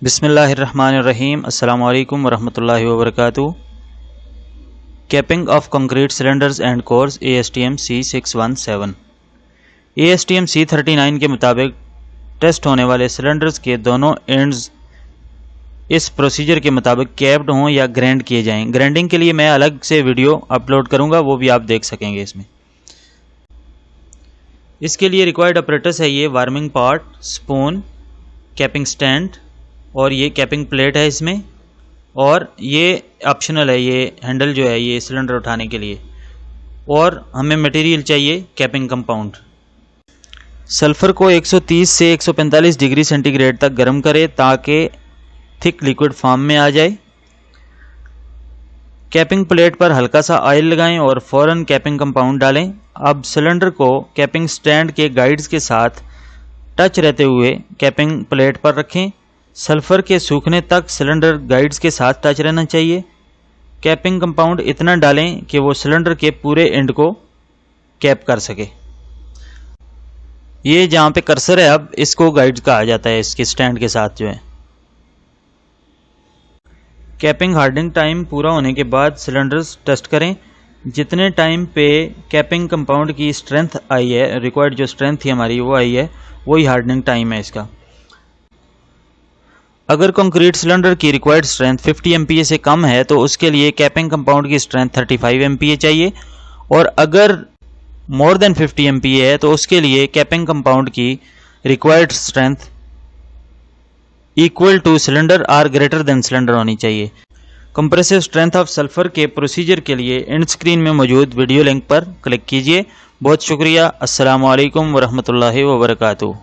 बिस्मिल्लाहिर्रहमानिर्रहीम। अस्सलामु अलैकुम वरहमतुल्लाहि वबरकातुहू। Capping of concrete cylinders and cores ASTM C617। ASTM C39 के मुताबिक टेस्ट होने वाले सिलेंडर्स के दोनों एंड्स इस प्रोसीजर के मुताबिक कैप्ड हों या ग्राइंड किए जाएं। ग्राइंडिंग के लिए मैं अलग से वीडियो अपलोड करूंगा, वो भी आप देख सकेंगे इसमें। इसके लिए रिक्वायर्ड अपरेटस है ये warming pot, spoon, capping stand और ये कैपिंग प्लेट है इसमें, और ये ऑप्शनल है ये हैंडल जो है ये सिलेंडर उठाने के लिए। और हमें मटेरियल चाहिए कैपिंग कंपाउंड। सल्फ़र को 130 से 145 डिग्री सेंटीग्रेड तक गर्म करें ताकि थिक लिक्विड फॉर्म में आ जाए। कैपिंग प्लेट पर हल्का सा ऑयल लगाएं और फ़ौरन कैपिंग कंपाउंड डालें। अब सिलेंडर को कैपिंग स्टैंड के गाइड्स के साथ टच रहते हुए कैपिंग प्लेट पर रखें। सल्फ़र के सूखने तक सिलेंडर गाइड्स के साथ टच रहना चाहिए। कैपिंग कंपाउंड इतना डालें कि वो सिलेंडर के पूरे एंड को कैप कर सके। ये जहाँ पे कर्सर है अब इसको गाइड्स कहा जाता है, इसके स्टैंड के साथ जो है। कैपिंग हार्डनिंग टाइम पूरा होने के बाद सिलेंडर्स टेस्ट करें। जितने टाइम पे कैपिंग कंपाउंड की स्ट्रेंथ आई है, रिक्वायर्ड जो स्ट्रेंथ थी हमारी वो आई है, वही हार्डनिंग टाइम है इसका। अगर कंक्रीट सिलेंडर की रिक्वायर्ड स्ट्रेंथ 50 MPa से कम है तो उसके लिए कैपिंग कंपाउंड की स्ट्रेंथ 35 MPa चाहिए, और अगर मोर देन 50 MPa है तो उसके लिए कैपिंग कंपाउंड की required strength equal two cylinder और ग्रेटर देन सिलेंडर होनी चाहिए। कंप्रेसिव स्ट्रेंथ ऑफ सल्फर के प्रोसीजर के लिए एंड स्क्रीन में मौजूद वीडियो लिंक पर क्लिक कीजिए। बहुत शुक्रिया। अस्सलामु अलैकुम वरहमतुल्लाहि वबरकातुहू।